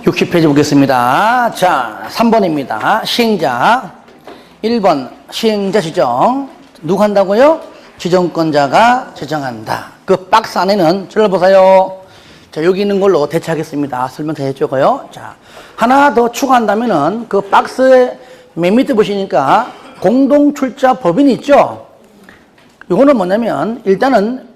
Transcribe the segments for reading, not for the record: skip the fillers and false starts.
60페이지 보겠습니다. 자, 3번입니다. 시행자. 1번 시행자 지정. 누가 한다고요? 지정권자가 지정한다. 그 박스 안에는 들어보세요. 자, 여기 있는 걸로 대체하겠습니다. 설명 더 해줘고요. 자, 하나 더 추가한다면은 그 박스의 맨 밑에 보시니까 공동출자 법인이 있죠? 이거는 뭐냐면 일단은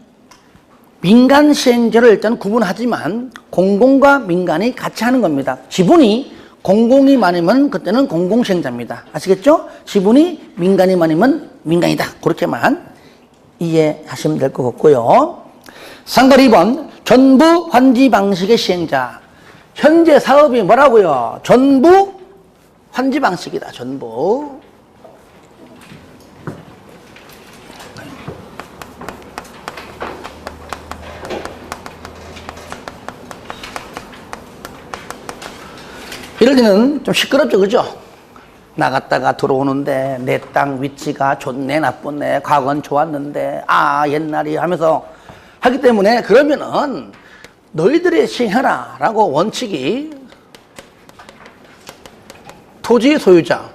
민간 시행자를 일단 구분하지만 공공과 민간이 같이 하는 겁니다. 지분이 공공이 많으면 그때는 공공시행자입니다. 아시겠죠? 지분이 민간이 많으면 민간이다. 그렇게만 이해하시면 될 것 같고요. 상관 2번 전부 환지 방식의 시행자. 현재 사업이 뭐라고요? 전부 환지 방식이다. 전부. 이럴 때는 좀 시끄럽죠, 그죠? 나갔다가 들어오는데 내 땅 위치가 좋네, 나쁘네, 과거는 좋았는데, 아, 옛날이 하면서 하기 때문에 그러면은 너희들이 시행해라 라고 원칙이 토지 소유자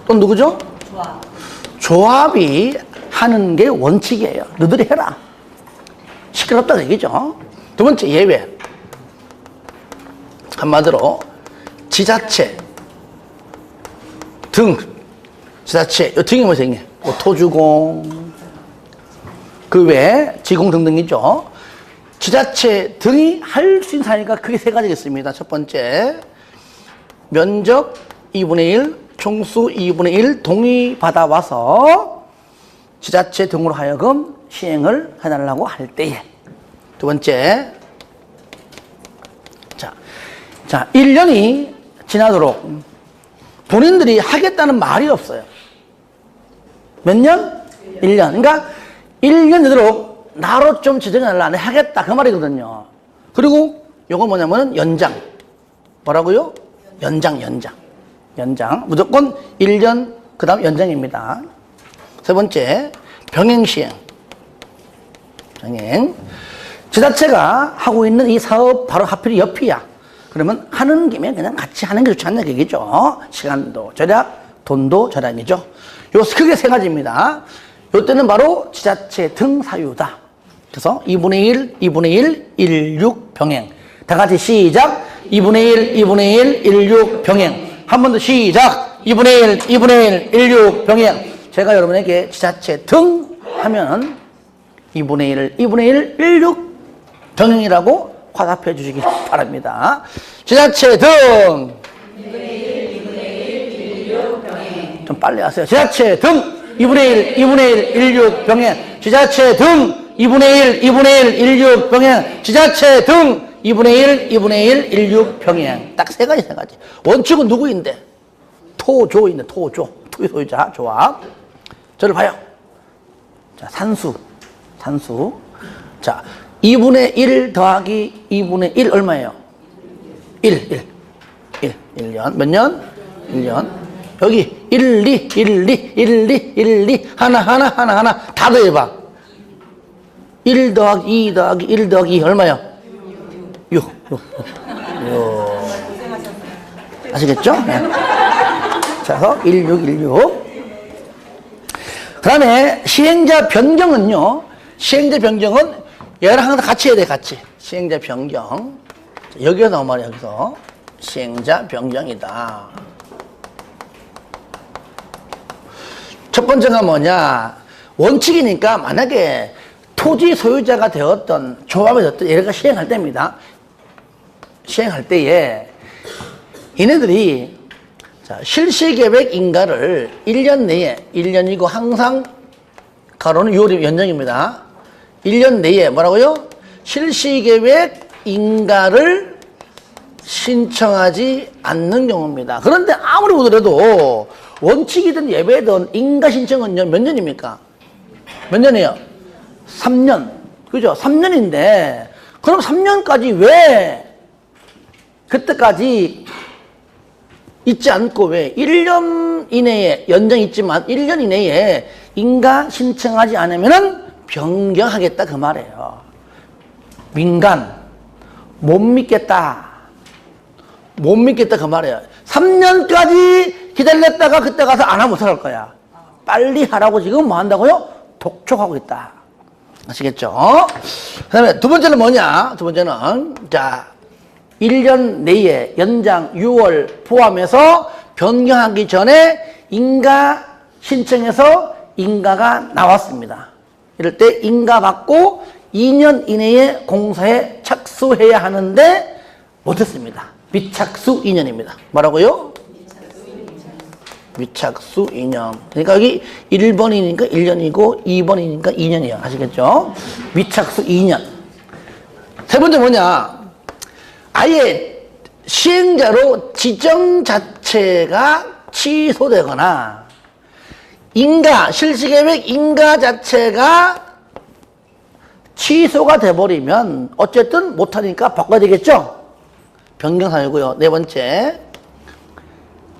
또 누구죠? 조합이 하는 게 원칙이에요. 너희들이 해라. 시끄럽다는 얘기죠. 두 번째 예외. 한마디로 지자체 등 지자체 이 등이 뭐죠? 뭐 토주공 그 외에 지공 등등이죠. 지자체 등이 할 수 있는 사유가 크게 세 가지가 있습니다. 첫 번째 면적 2분의 1 총수 2분의 1 동의 받아와서 지자체 등으로 하여금 시행을 해달라고 할 때에. 두 번째 자, 1년이 지나도록 본인들이 하겠다는 말이 없어요. 몇 년? 1년. 그러니까 1년 되도록 나로 좀 지정해달라. 내가 하겠다. 그 말이거든요. 그리고 요거 뭐냐면 연장. 뭐라고요? 연장. 무조건 1년 그 다음 연장입니다. 세 번째 병행시행. 병행. 지자체가 하고 있는 이 사업 바로 하필 옆이야. 그러면 하는 김에 그냥 같이 하는 게 좋지 않냐 얘기죠. 시간도 절약, 돈도 절약이죠. 요 크게 세 가지입니다. 요 때는 바로 지자체 등 사유다. 그래서 2분의 1, 2분의 1, 1, 6 병행. 다 같이 시작. 2분의 1, 2분의 1, 1, 6 병행. 한 번 더 시작. 2분의 1, 2분의 1, 1, 6 병행. 제가 여러분에게 지자체 등 하면 2분의 1, 2분의 1, 1, 6 병행이라고 화답해 주시기 바랍니다. 지자체 등 2분의 1, 2분의 1, 1, 6 병행. 좀 빨리 하세요. 지자체 등 2분의 1, 2분의 1, 1, 6 병행. 지자체 등 2분의 1, 2분의 1, 1, 6 병행. 지자체 등 2분의 1, 2분의 1, 1, 6 병행. 딱 세 가지. 원칙은 누구인데? 토조인데 토조. 토지 소유자 조합. 저를 봐요. 자, 산수. 자, 2분의 1 더하기 2분의 1 얼마예요? 1년. 몇 년? 1년. 여기 1, 2 하나 다 더해봐. 1 더하기 2 더하기 1 더하기 2 얼마요? 6. 아시겠죠? 네. 자, 1, 6. 그 다음에 시행자 변경은요. 얘랑 항상 같이 해야 돼, 같이. 시행자 변경. 여기가 나온 말이야, 여기서. 시행자 변경이다. 첫 번째가 뭐냐. 원칙이니까 만약에 토지 소유자가 되었던, 조합이 되었던, 얘가 시행할 때입니다. 시행할 때에, 얘네들이, 실시계획 인가를 1년 내에, 1년이고 항상, 가로는 6월이 연장입니다. 1년 내에 뭐라고요? 실시계획 인가를 신청하지 않는 경우입니다. 그런데 아무리 보더라도 원칙이든 예외든 인가 신청은요, 몇 년입니까? 몇 년이에요? 3년. 그죠? 3년인데, 그럼 3년까지 왜 그때까지 있지 않고 왜 1년 이내에 연장이 있지만 1년 이내에 인가 신청하지 않으면은 변경하겠다 그 말이에요. 민간, 못 믿겠다. 못 믿겠다 그 말이에요. 3년까지 기다렸다가 그때 가서 안 하면 어떡할 거야. 빨리 하라고 지금 뭐 한다고요? 독촉하고 있다. 아시겠죠? 그 다음에 두 번째는 뭐냐? 두 번째는, 자, 1년 내에 연장 6월 포함해서 변경하기 전에 인가 신청해서 인가가 나왔습니다. 이럴 때 인가 받고 2년 이내에 공사에 착수해야 하는데 못했습니다. 미착수 2년입니다. 뭐라고요? 미착수 2년. 그러니까 여기 1번이니까 1년이고 2번이니까 2년이에요. 아시겠죠? 미착수 2년. 세 번째 뭐냐? 아예 시행자로 지정 자체가 취소되거나 인가, 실시계획 인가 자체가 취소가 돼버리면 어쨌든 못하니까 바꿔야 되겠죠? 변경사유고요. 네 번째,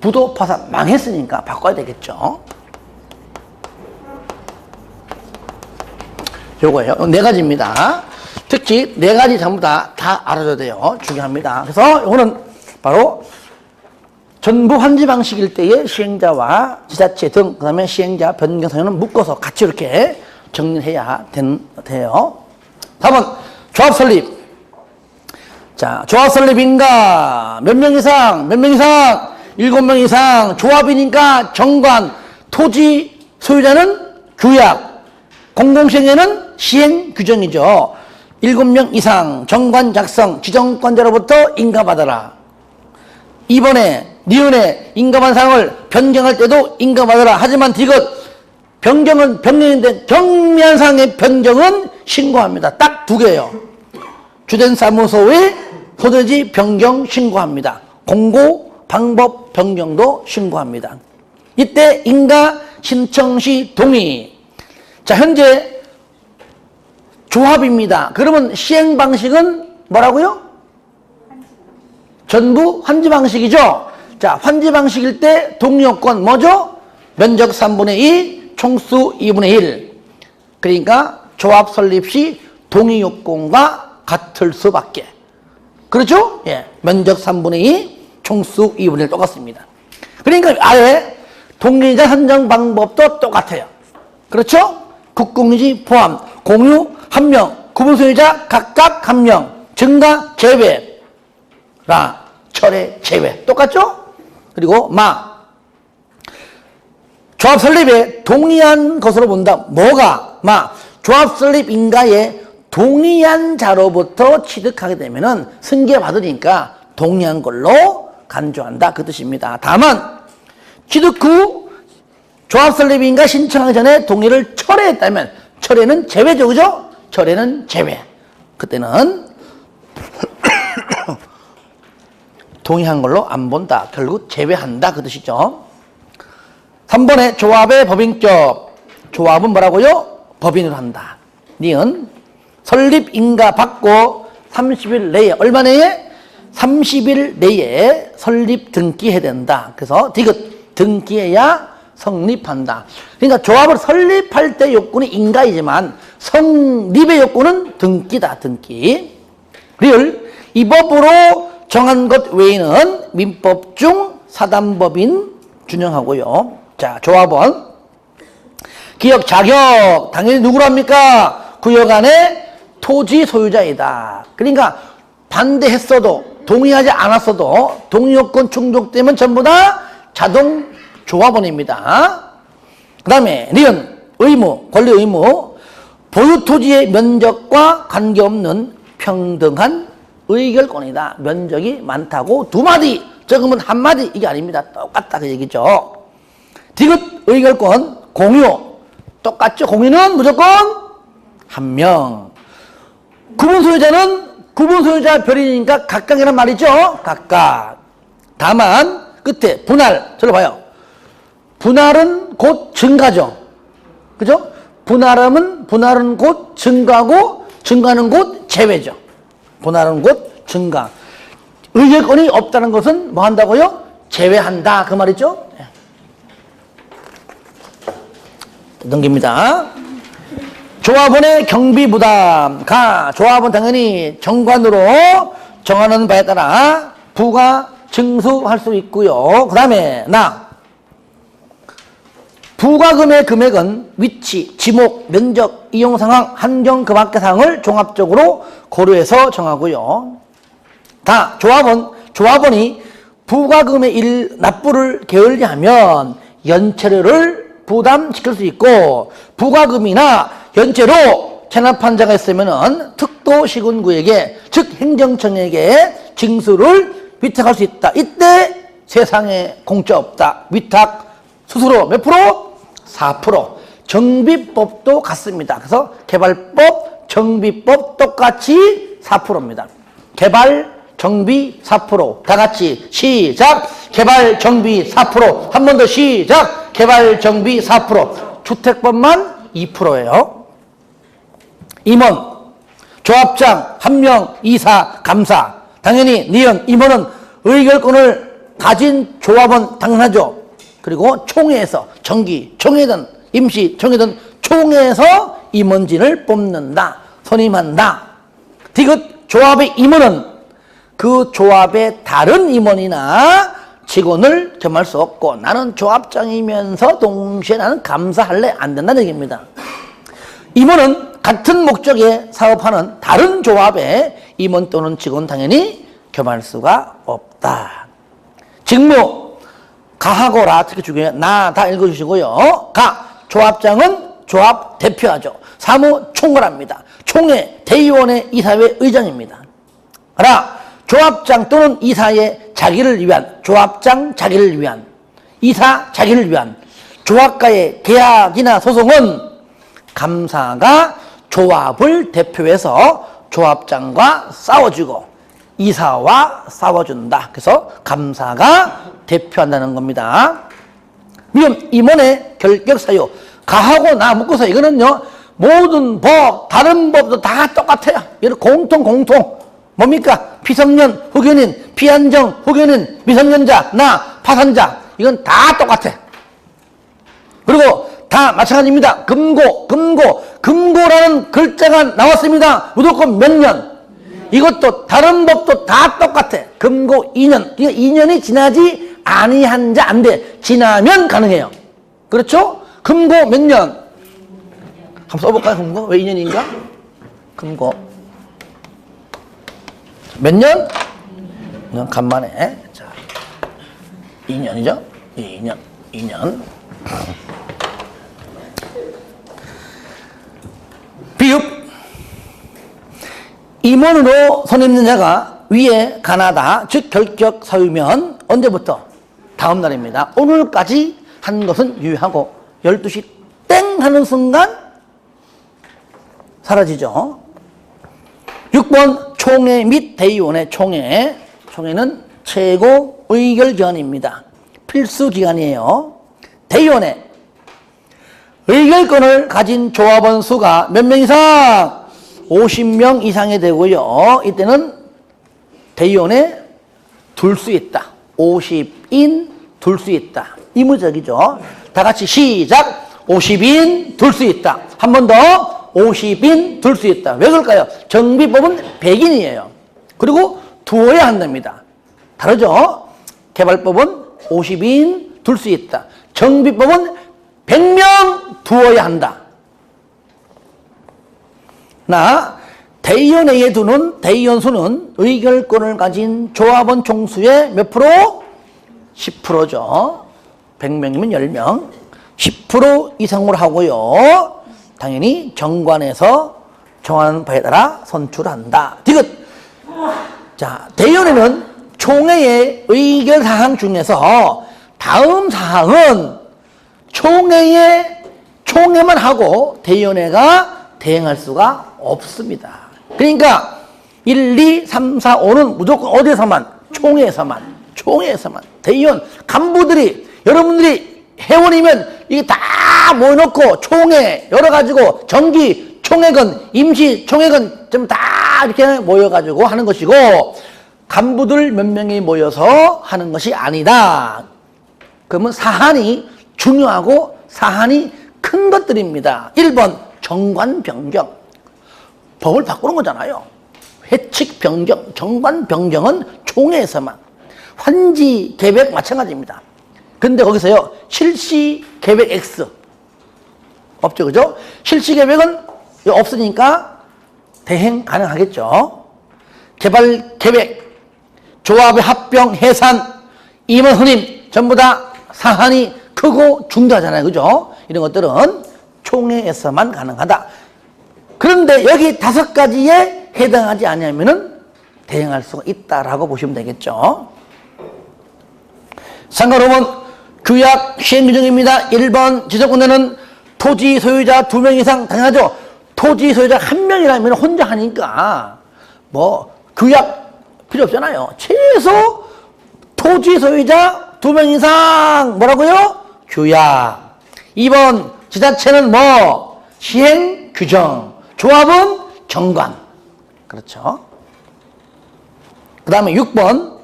부도 파산 망했으니까 바꿔야 되겠죠? 요거예요. 네 가지입니다. 특히 네 가지 전부 다 알아줘야 돼요. 중요합니다. 그래서 요거는 바로 전부 환지 방식일 때의 시행자와 지자체 등, 그 다음에 시행자 변경 사유는 묶어서 같이 이렇게 정리해야 돼요. 다음은 조합 설립. 자, 조합 설립인가 몇 명 이상, 7명 이상, 조합이니까 정관, 토지 소유자는 규약, 공공시행에는 시행 규정이죠. 7명 이상 정관 작성, 지정권자로부터 인가받아라. 이번에 니은에 인가받은 사항을 변경할 때도 인가받아라. 하지만 디귿 변경은 변경인데 경미한 사항의 변경은 신고합니다. 딱 두 개예요. 주된 사무소에 소재지 변경 신고합니다. 공고 방법 변경도 신고합니다. 이때 인가 신청 시 동의. 자, 현재 조합입니다. 그러면 시행 방식은 뭐라고요? 전부 환지 방식이죠. 자, 환지 방식일 때 동의 요건 뭐죠? 면적 3분의 2, 총수 2분의 1. 그러니까 조합 설립 시 동의 요건과 같을 수밖에. 그렇죠? 예. 면적 3분의 2, 총수 2분의 1 똑같습니다. 그러니까 아예 동의자 선정 방법도 똑같아요. 그렇죠? 국공유지 포함, 공유 1명, 구분소유자 각각 1명, 증가 제외라, 철회 제외. 똑같죠? 그리고 조합 설립에 동의한 것으로 본다. 뭐가? 조합 설립 인가에 동의한 자로부터 취득하게 되면은 승계 받으니까 동의한 걸로 간주한다. 그 뜻입니다. 다만 취득 후 조합 설립 인가 신청하기 전에 동의를 철회했다면 철회는 제외죠. 그죠? 철회는 제외. 그때는 동의한 걸로 안 본다. 결국 제외한다. 그 뜻이죠. 3번에 조합의 법인격. 조합은 뭐라고요? 법인으로 한다. 니은 설립 인가 받고 30일 내에, 얼마 내에? 30일 내에 설립 등기해야 된다. 그래서 디귿 등기해야 성립한다. 그러니까 조합을 설립할 때 요건이 인가이지만 성립의 요건은 등기다. 등기. 리을 이 법으로 정한 것 외에는 민법 중 사단법인 준용하고요. 자, 조합원 기업 자격 당연히 누구로 합니까? 구역 안에 토지 소유자이다. 그러니까 반대했어도 동의하지 않았어도 동의요건 충족되면 전부 다 자동 조합원입니다. 그 다음에 니은 의무, 권리 의무. 보유 토지의 면적과 관계없는 평등한 의결권이다. 면적이 많다고 두 마디 적으면 한 마디 이게 아닙니다. 똑같다 그 얘기죠. 디귿 의결권 공유 똑같죠. 공유는 무조건 한 명. 구분 소유자는 구분 소유자 별이니까 각각이란 말이죠. 각각. 다만 끝에 분할. 저를 봐요. 분할은 곧 증가죠. 그죠? 분할은 곧 증가고 증가는 곧 제외죠. 분할은 곧 증가. 의결권이 없다는 것은 뭐 한다고요? 제외한다. 그 말이죠. 네. 넘깁니다. 조합원의 경비 부담. 조합은 당연히 정관으로 정하는 바에 따라 부가 징수할 수 있고요. 그 다음에 부가금의 금액은 위치, 지목, 면적, 이용상황, 한정 그 밖의 사항을 종합적으로 고려해서 정하고요. 조합원이 부가금의 납부를 게을리하면 연체료를 부담시킬 수 있고, 부가금이나 연체로 체납한 자가 있으면 특도시군구에게, 즉 행정청에게 징수를 위탁할 수 있다. 이때 세상에 공짜 없다. 위탁 수수료 몇 프로? 4%. 정비법도 같습니다. 그래서 개발법, 정비법 똑같이 4%입니다. 개발, 정비 4%. 다 같이 시작. 개발, 정비 4%. 한 번 더 시작. 개발, 정비 4%. 주택법만 2%예요. 임원, 조합장, 함명, 이사, 감사. 당연히 니은, 임원은 의결권을 가진 조합원 당연하죠. 그리고 총회에서 정기, 총회든 임시, 총회든 총회에서 임원진을 뽑는다. 선임한다. 디귿, 조합의 임원은 그 조합의 다른 임원이나 직원을 겸할 수 없고, 나는 조합장이면서 동시에 나는 감사할래? 안 된다는 얘기입니다. 임원은 같은 목적에 사업하는 다른 조합의 임원 또는 직원 당연히 겸할 수가 없다. 직무, 가하고라 특히 중요해요. 다 읽어주시고요. 조합장은 조합 대표하죠. 사무총괄합니다. 총회, 대의원의 이사회 의장입니다. 조합장 또는 이사의 자기를 위한, 조합장 자기를 위한, 이사 자기를 위한 조합과의 계약이나 소송은 감사가 조합을 대표해서 조합장과 싸워주고 이사와 싸워준다. 그래서 감사가 대표한다는 겁니다. 미음, 임원의 결격사유. 가하고 나 묶어서 이거는요, 모든 법, 다른 법도 다 똑같아요. 이런 공통. 뭡니까? 피성년, 후견인, 피안정, 후견인, 미성년자, 파산자. 이건 다 똑같아. 그리고 다 마찬가지입니다. 금고라는 글자가 나왔습니다. 무조건 몇 년. 이것도 다른 법도 다 똑같아. 금고 2년. 그러니까 2년이 지나지 아니한 자 안 돼. 지나면 가능해요. 그렇죠? 금고 몇 년? 한번 써볼까요? 금고? 왜 2년인가? 금고 몇 년? 2년 간만에. 자, 2년이죠? 2년. 비읍, 임원으로 선임된 자가 위에 가나다, 즉 결격 사유면 언제부터? 다음 날입니다. 오늘까지 한 것은 유효하고 12시 땡 하는 순간 사라지죠. 6번 총회 및 대의원의 총회. 총회는 최고 의결기관입니다. 필수기관이에요. 대의원의 의결권을 가진 조합원 수가 몇 명 이상? 50명 이상이 되고요. 이때는 대의원에 둘 수 있다. 50인 둘 수 있다. 의무적이죠. 다 같이 시작. 50인 둘 수 있다. 한 번 더. 50인 둘 수 있다. 왜 그럴까요? 정비법은 100인이에요. 그리고 두어야 한답니다. 다르죠? 개발법은 50인 둘 수 있다. 정비법은 100명 두어야 한다. 대의원회에 두는 대의원 수는 의결권을 가진 조합원 총수의 몇 프로? 10%죠. 100명이면 10명. 10% 이상으로 하고요. 당연히 정관에서 정하는 바에 따라 선출한다. 디귿. 자, 대의원회는 총회의 의결사항 중에서 다음 사항은 총회만 하고 대의원회가 대행할 수가 없습니다. 그러니까 1, 2, 3, 4, 5는 무조건 어디에서만? 총회에서만. 대의원, 간부들이, 여러분들이 회원이면 이게 다 모여놓고 총회, 열어가지고 정기, 총회건, 임시, 총회건 좀 다 이렇게 모여가지고 하는 것이고, 간부들 몇 명이 모여서 하는 것이 아니다. 그러면 사안이 중요하고 사안이 큰 것들입니다. 1번 정관 변경. 법을 바꾸는 거잖아요. 해칙 변경, 정관 변경은 총회에서만. 환지 계획 마찬가지입니다. 근데 거기서요, 실시 계획 X. 없죠, 그죠? 실시 계획은 없으니까 대행 가능하겠죠. 개발 계획, 조합의 합병, 해산, 임원 선임, 전부 다 사안이 크고 중대하잖아요, 그죠? 이런 것들은 총회에서만 가능하다. 그런데 여기 5가지에 해당하지 않으면은 대행할 수가 있다라고 보시면 되겠죠. 상가로는 규약 시행 규정입니다. 1번 지정권자는 토지 소유자 2명 이상 당연하죠. 토지 소유자 1명이라면 혼자 하니까 뭐 규약 필요 없잖아요. 최소 토지 소유자 2명 이상 뭐라고요? 규약. 2번 지자체는 뭐 시행 규정. 조합은 정관. 그렇죠. 그 다음에 6번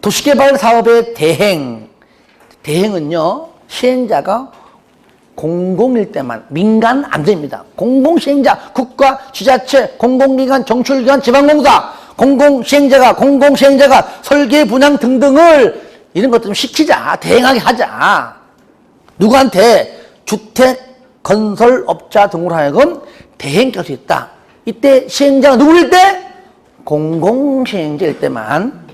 도시개발 사업의 대행. 대행은요, 시행자가 공공일 때만, 민간 안 됩니다. 공공시행자, 국가, 지자체, 공공기관, 정출기관, 지방공사, 공공시행자가 설계, 분양 등등을 이런 것 좀 시키자. 대행하게 하자. 누구한테? 주택, 건설업자 등으로 하여금 대행할 수 있다. 이때 시행자가 누구일 때? 공공시행자일 때만.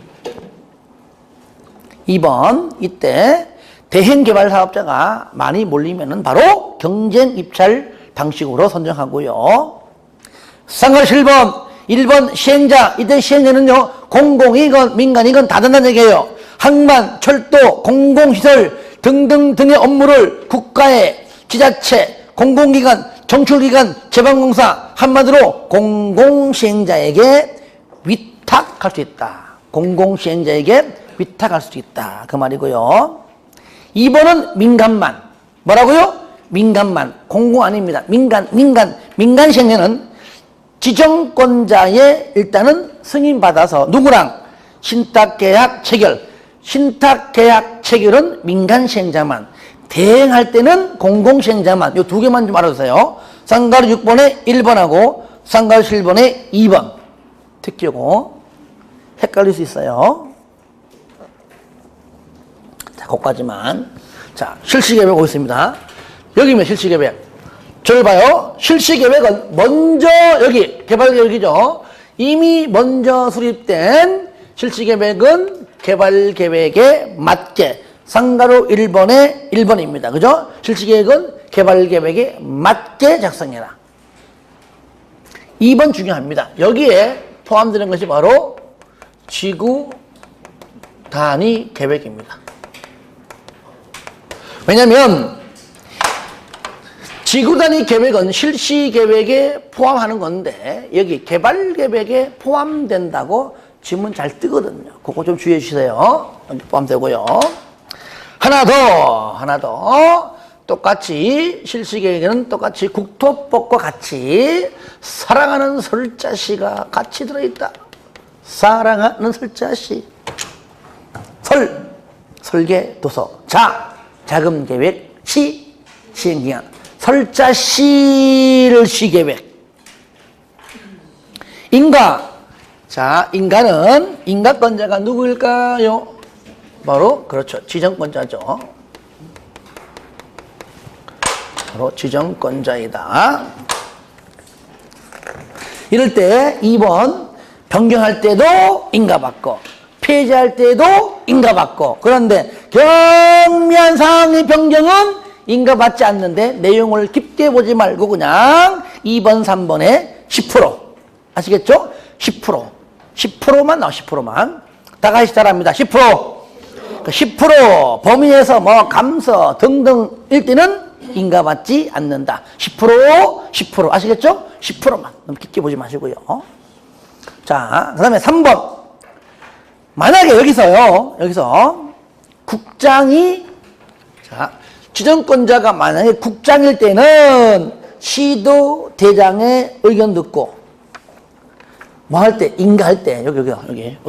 2번, 이때 대행개발 사업자가 많이 몰리면은 바로 경쟁 입찰 방식으로 선정하고요. 상가 7번, 1번 시행자, 이때 시행자는요, 공공이건 민간이건 다 된다는 얘기예요. 항만, 철도, 공공시설 등등등의 업무를 국가의 지자체, 공공기관, 정출기관, 재방공사, 한마디로 공공시행자에게 위탁할 수 있다. 공공시행자에게 위탁할 수 있다. 그 말이고요. 2번은 민간만. 뭐라고요? 민간만. 공공 아닙니다. 민간 시행자는 지정권자의 일단은 승인받아서 누구랑? 신탁계약 체결. 신탁계약 체결은 민간 시행자만. 대행할 때는 공공시행자만. 이 2개만 좀 알아주세요. 상가로 6번에 1번하고 상가로 7번에 2번. 특기고 헷갈릴 수 있어요. 자, 거기까지만. 자, 실시계획 오겠습니다. 여기면 실시계획. 저를 봐요. 실시계획은 먼저 여기 개발계획이죠. 이미 먼저 수립된 실시계획은 개발계획에 맞게 상가로 1번에 1번입니다. 그죠? 실시계획은 개발계획에 맞게 작성해라. 2번 중요합니다. 여기에 포함되는 것이 바로 지구 단위 계획입니다. 왜냐하면 지구 단위 계획은 실시 계획에 포함하는 건데 여기 개발 계획에 포함된다고 지문 잘 뜨거든요. 그거 좀 주의해 주세요. 여기 포함되고요. 하나 더. 똑같이 실시 계획에는 똑같이 국토법과 같이 사랑하는 설자시가 같이 들어있다. 사랑하는 설자시. 설계 도서. 자금 계획. 시행기간. 설자시를 시계획. 인가는 인가권자가 누구일까요? 바로 그렇죠. 지정권자죠. 바로 지정권자이다. 이럴 때 2번 변경할 때도 인가받고 폐지할 때도 인가받고 그런데 경미한 사항의 변경은 인가받지 않는데 내용을 깊게 보지 말고 그냥 2번, 3번에 10% 아시겠죠? 10%만 나와 10%만 다 같이 따라합니다. 10% 범위에서 뭐 감서 등등일 때는 인가받지 않는다. 10% 아시겠죠? 10%만 너무 깊게 보지 마시고요. 자, 그 다음에 3번 만약에 여기서 국장이 지정권자가 만약에 국장일 때는 시도대장의 의견 듣고 뭐 할 때? 인가할 때 여기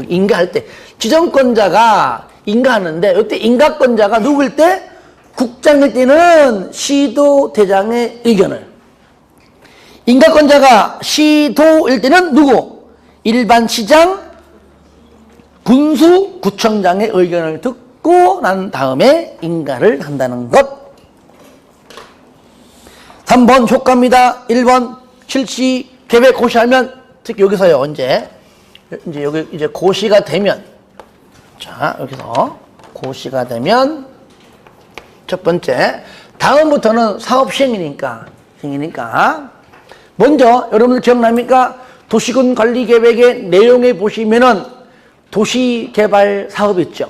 인가할 때 지정권자가 인가하는데 이때 인가권자가 누구일 때? 국장일 때는 시도대장의 의견을 인가권자가 시도일 때는 누구? 일반 시장, 군수, 구청장의 의견을 듣고 난 다음에 인가를 한다는 것. 3번 효과입니다. 1번 실시 계획 고시하면, 즉 여기서요, 이제 여기 이제 고시가 되면, 자, 여기서 고시가 되면, 첫 번째, 다음부터는 사업 시행이니까, 먼저 여러분들 기억납니까? 도시군 관리 계획의 내용에 보시면은 도시개발 사업이 있죠.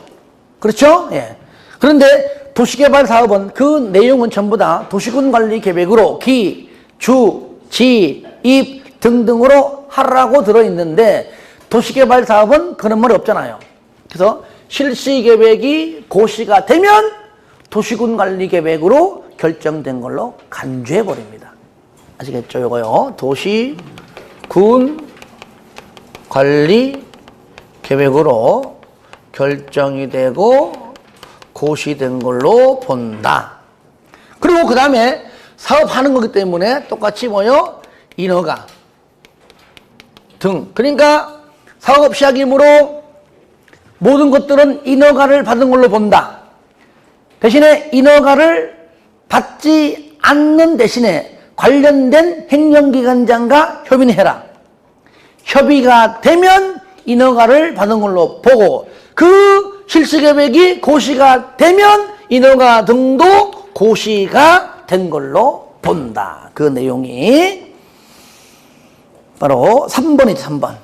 그렇죠? 예. 그런데 도시개발 사업은 그 내용은 전부 다 도시군 관리 계획으로 기, 주, 지, 입 등등으로 하라고 들어있는데 도시개발 사업은 그런 말이 없잖아요. 그래서 실시계획이 고시가 되면 도시군 관리 계획으로 결정된 걸로 간주해버립니다. 아시겠죠? 요거요. 도시군 관리 계획으로 결정이 되고 고시된 걸로 본다. 그리고 그 다음에 사업하는 거기 때문에 똑같이 뭐요? 인허가 등. 그러니까 사업 시작이므로 모든 것들은 인허가를 받은 걸로 본다. 대신에 인허가를 받지 않는 대신에 관련된 행정기관장과 협의는 해라. 협의가 되면 인허가를 받은 걸로 보고 그 실시계획이 고시가 되면 인허가 등도 고시가 된 걸로 본다. 그 내용이 바로 3번이죠. 3번.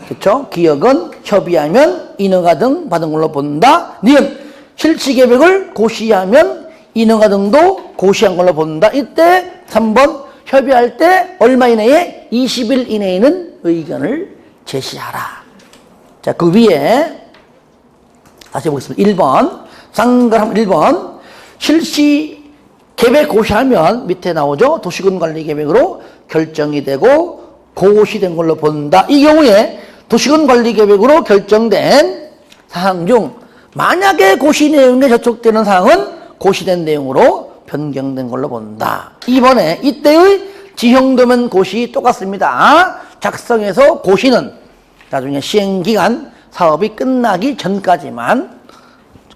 그렇죠? 기억은 협의하면 인허가 등 받은 걸로 본다. 니은 실시계획을 고시하면 인허가 등도 고시한 걸로 본다. 이때 3번 협의할 때 얼마 이내에 20일 이내에는 의견을 제시하라. 자, 그 위에 다시 보겠습니다. 1번 상가람 1번 실시 계획 고시하면 밑에 나오죠. 도시군 관리 계획으로 결정이 되고 고시된 걸로 본다. 이 경우에 도시군 관리 계획으로 결정된 사항 중 만약에 고시 내용에 저촉되는 사항은 고시된 내용으로 변경된 걸로 본다. 이번에 이때의 지형도면 고시 똑같습니다. 작성해서 고시는 나중에 시행기간 사업이 끝나기 전까지만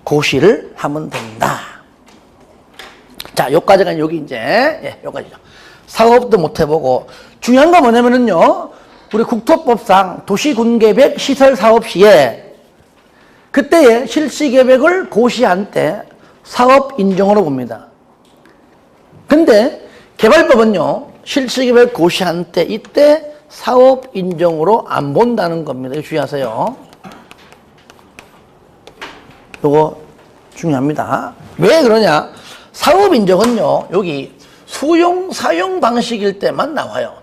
고시를 하면 된다. 자, 여기까지가 여기 이제 여기까지죠. 사업도 못 해보고 중요한 건 뭐냐면은요, 우리 국토법상 도시군계획 시설사업 시에 그때의 실시계획을 고시한 때 사업 인정으로 봅니다. 근데 개발법은요, 실시계획 고시한 때 이때 사업 인정으로 안 본다는 겁니다. 이거 주의하세요. 이거 중요합니다. 왜 그러냐? 사업 인정은요, 여기 수용, 사용 방식일 때만 나와요.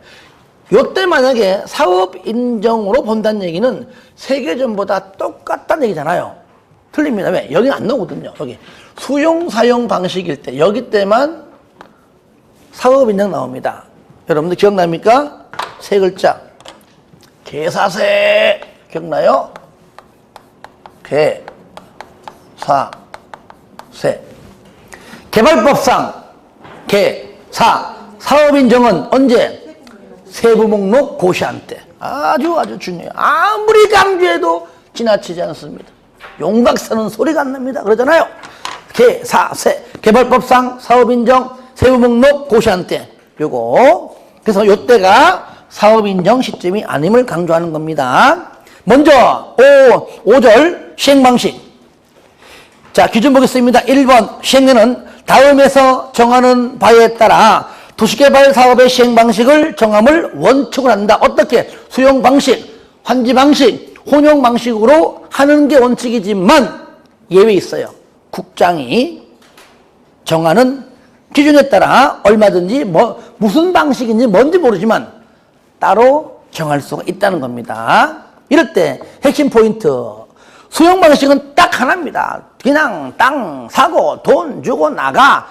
요때 만약에 사업 인정으로 본다는 얘기는 세계전보다 똑같다는 얘기잖아요. 틀립니다. 왜? 여기는 안 나오거든요. 여기 수용, 사용 방식일 때, 여기 때만 사업 인정 나옵니다. 여러분들 기억납니까? 세 글자. 개사세. 기억나요? 개사세. 개발법상 사업 인정은 언제? 세부 목록 고시한 때. 아주 중요해요. 아무리 강조해도 지나치지 않습니다. 용각서는 소리가 안 납니다. 그러잖아요. 개사세. 개발법상 사업 인정 세부 목록 고시한 때. 요거. 그래서 요때가 사업 인정 시점이 아님을 강조하는 겁니다. 먼저 5절 시행 방식. 자, 기준 보겠습니다. 1번 시행령은 다음에서 정하는 바에 따라 도시개발 사업의 시행 방식을 정함을 원칙으로 한다. 어떻게? 수용 방식, 환지 방식, 혼용 방식으로 하는 게 원칙이지만 예외 있어요. 국장이 정하는 기준에 따라 얼마든지 무슨 방식인지 뭔지 모르지만 따로 정할 수가 있다는 겁니다. 이럴 때 핵심 포인트. 수용 방식은 딱 하나입니다. 그냥 땅 사고 돈 주고 다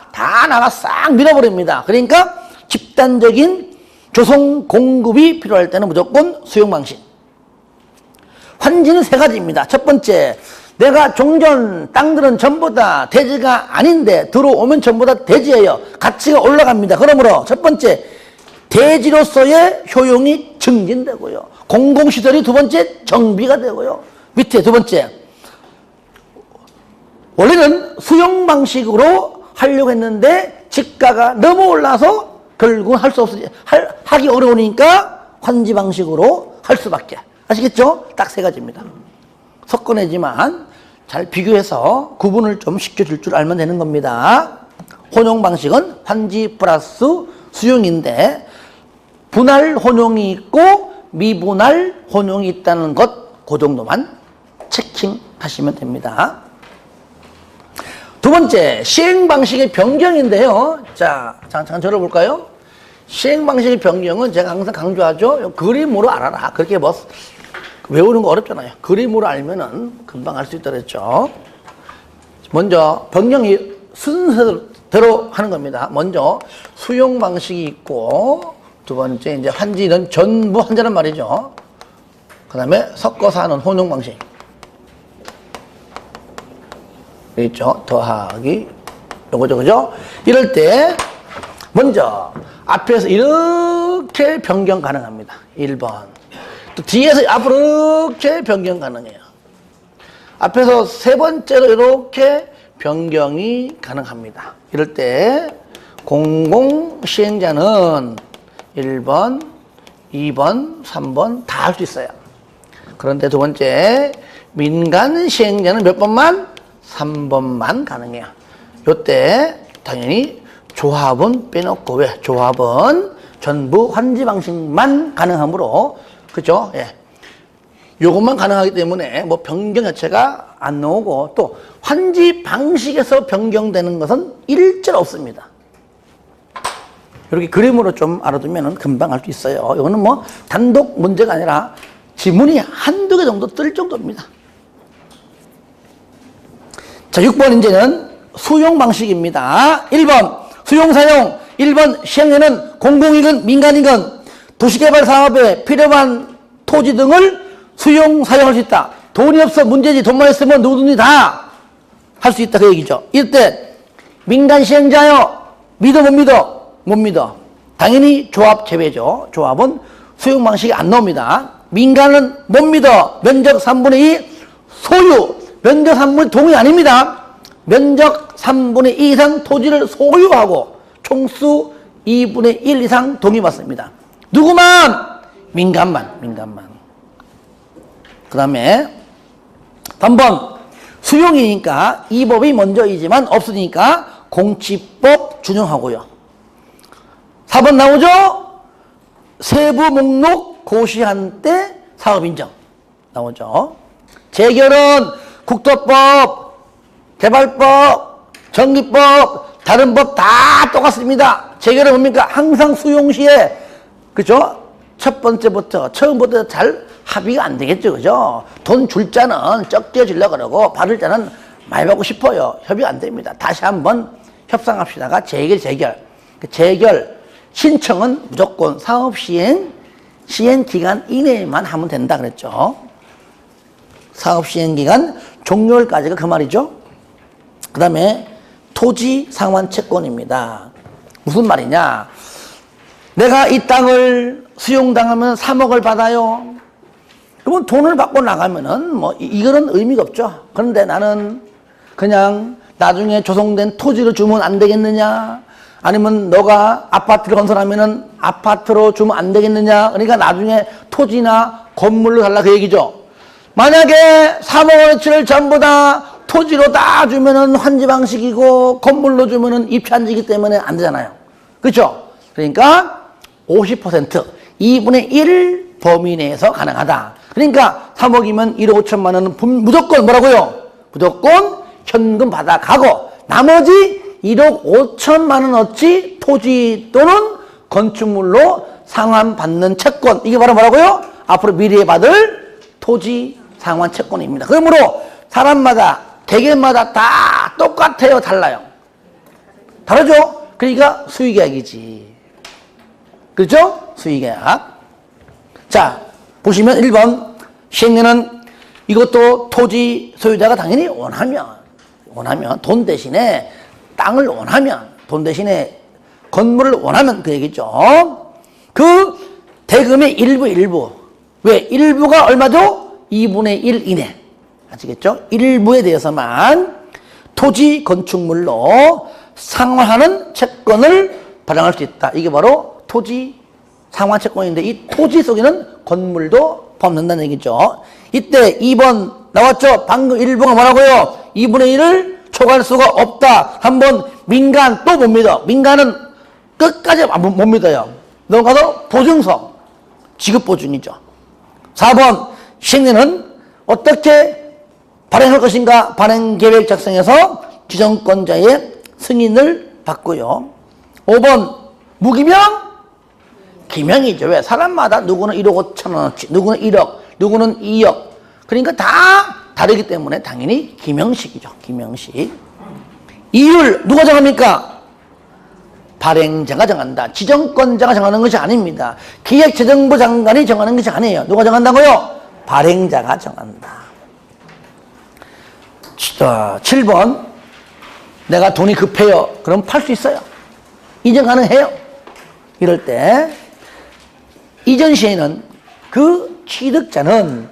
나가 싹 밀어버립니다. 그러니까 집단적인 조성 공급이 필요할 때는 무조건 수용 방식. 환지는 세 가지입니다. 첫 번째, 내가 종전 땅들은 전부 다 대지가 아닌데 들어오면 전부 다 대지예요. 가치가 올라갑니다. 그러므로 첫 번째, 대지로서의 효용이 증진되고요. 공공시설이 두 번째 정비가 되고요. 밑에 두 번째, 원래는 수용 방식으로 하려고 했는데 집가가 너무 올라서 결국은 할 수 없으니 하기 어려우니까 환지 방식으로 할 수밖에. 아시겠죠? 딱 세 가지입니다. 섞어내지만 잘 비교해서 구분을 좀 시켜줄 줄 알면 되는 겁니다. 혼용 방식은 환지 플러스 수용인데 분할 혼용이 있고 미분할 혼용이 있다는 것, 그 정도만 체킹하시면 됩니다. 두 번째, 시행 방식의 변경인데요. 자, 잠깐 들어볼까요? 시행 방식의 변경은 제가 항상 강조하죠. 그림으로 알아라. 그렇게 뭐 외우는 거 어렵잖아요. 그림으로 알면은 금방 알 수 있다 그랬죠. 먼저 변경이 순서대로 하는 겁니다. 먼저 수용 방식이 있고, 두 번째 이제 환지는 전부 환자란 말이죠. 그 다음에 섞어서 하는 혼용 방식. 있죠. 더하기 요거죠, 그죠? 이럴 때 먼저 앞에서 이렇게 변경 가능합니다. 1번. 또 뒤에서 앞으로 이렇게 변경 가능해요. 앞에서 세 번째로 이렇게 변경이 가능합니다. 이럴 때 공공시행자는 1번, 2번, 3번 다 할 수 있어요. 그런데 두 번째 민간시행자는 몇 번만? 3번만 가능해요. 요때 당연히 조합은 빼놓고, 왜? 조합은 전부 환지 방식만 가능하므로, 그죠? 예. 요것만 가능하기 때문에 뭐 변경 자체가 안 나오고, 또 환지 방식에서 변경되는 것은 일절 없습니다. 이렇게 그림으로 좀 알아두면 금방 알 수 있어요. 이거는 뭐 단독 문제가 아니라 지문이 한두 개 정도 뜰 정도입니다. 자, 6번 이제는 수용 방식입니다. 1번 수용 사용. 1번 시행에는 공공이건 민간이건 도시개발 사업에 필요한 토지 등을 수용 사용할 수 있다. 돈이 없어 문제지. 돈만 있으면 누구든지 다 할 수 있다, 그 얘기죠. 이때 민간 시행자요, 믿어 못 믿어? 못 믿어. 당연히 조합 제외죠. 조합은 수용 방식이 안 나옵니다. 민간은 못 믿어. 면적 3분의 2 소유. 면적 3분의 2 동의 아닙니다. 면적 3분의 2 이상 토지를 소유하고 총수 2분의 1 이상 동의 받습니다. 누구만? 민간만. 그 다음에 반번 수용이니까 이 법이 먼저이지만 없으니까 공치법 준용하고요. 4번 나오죠? 세부 목록 고시한 때 사업인정 나오죠. 재결은 국토법, 개발법, 전기법, 다른 법 다 똑같습니다. 재결은 뭡니까? 항상 수용시에, 그죠? 첫 번째부터, 처음부터 잘 합의가 안 되겠죠, 그죠? 돈 줄 자는 적게 주려고 그러고, 받을 자는 많이 받고 싶어요. 협의가 안 됩니다. 다시 한번 협상합시다가 재결. 재결, 신청은 무조건 사업시행, 시행기간 이내에만 하면 된다 그랬죠. 사업시행기간 종료일까지가 그 말이죠. 그 다음에 토지 상환 채권입니다. 무슨 말이냐? 내가 이 땅을 수용당하면 3억을 받아요. 그러면 돈을 받고 나가면은 뭐 이거는 의미가 없죠. 그런데 나는 그냥 나중에 조성된 토지를 주면 안 되겠느냐? 아니면 너가 아파트를 건설하면은 아파트로 주면 안 되겠느냐? 그러니까 나중에 토지나 건물로 달라, 그 얘기죠. 만약에 3억원어치를 전부 다 토지로 다 주면은 환지 방식이고 건물로 주면은 입찰지기 때문에 안 되잖아요. 그렇죠? 그러니까 50%, 2분의 1 범위 내에서 가능하다. 그러니까 3억이면 1억 5천만 원은 무조건 뭐라고요? 무조건 현금 받아가고 나머지 1억 5천만 원어치 토지 또는 건축물로 상환받는 채권. 이게 바로 뭐라고요? 앞으로 미래에 받을 토지 상환 채권입니다. 그러므로 사람마다 대개마다 다 똑같아요, 달라요? 다르죠? 그러니까 수의계약이지. 그렇죠? 수의계약. 자, 보시면 1번 시행령은 이것도 토지 소유자가 당연히 원하면 돈 대신에 땅을 원하면, 돈 대신에 건물을 원하면 그 얘기죠. 그 대금의 일부. 왜? 일부가 얼마죠? 2분의 1 이내. 아시겠죠? 일부에 대해서만 토지 건축물로 상환하는 채권을 발행할 수 있다. 이게 바로 토지 상환 채권인데 이 토지 속에는 건물도 포함된다는 얘기죠. 이때 2번 나왔죠? 방금 일부가 뭐라고요? 2분의 1을 초과할 수가 없다. 한번 민간 또 못 믿어. 민간은 끝까지 못 믿어요. 넘어가서 보증서. 지급보증이죠. 4번 시행령은 어떻게 발행할 것인가? 발행계획 작성해서 지정권자의 승인을 받고요. 5번 무기명? 기명이죠. 왜? 사람마다 누구는 1억 5천 원어치, 누구는 1억, 누구는 2억. 그러니까 다 다르기 때문에 당연히 기명식이죠. 기명식. 이율 누가 정합니까? 발행자가 정한다. 지정권자가 정하는 것이 아닙니다. 기획재정부 장관이 정하는 것이 아니에요. 누가 정한다고요? 발행자가 정한다. 7번 내가 돈이 급해요. 그럼 팔 수 있어요. 이전 가능해요. 이럴 때 이전 시에는 그 취득자는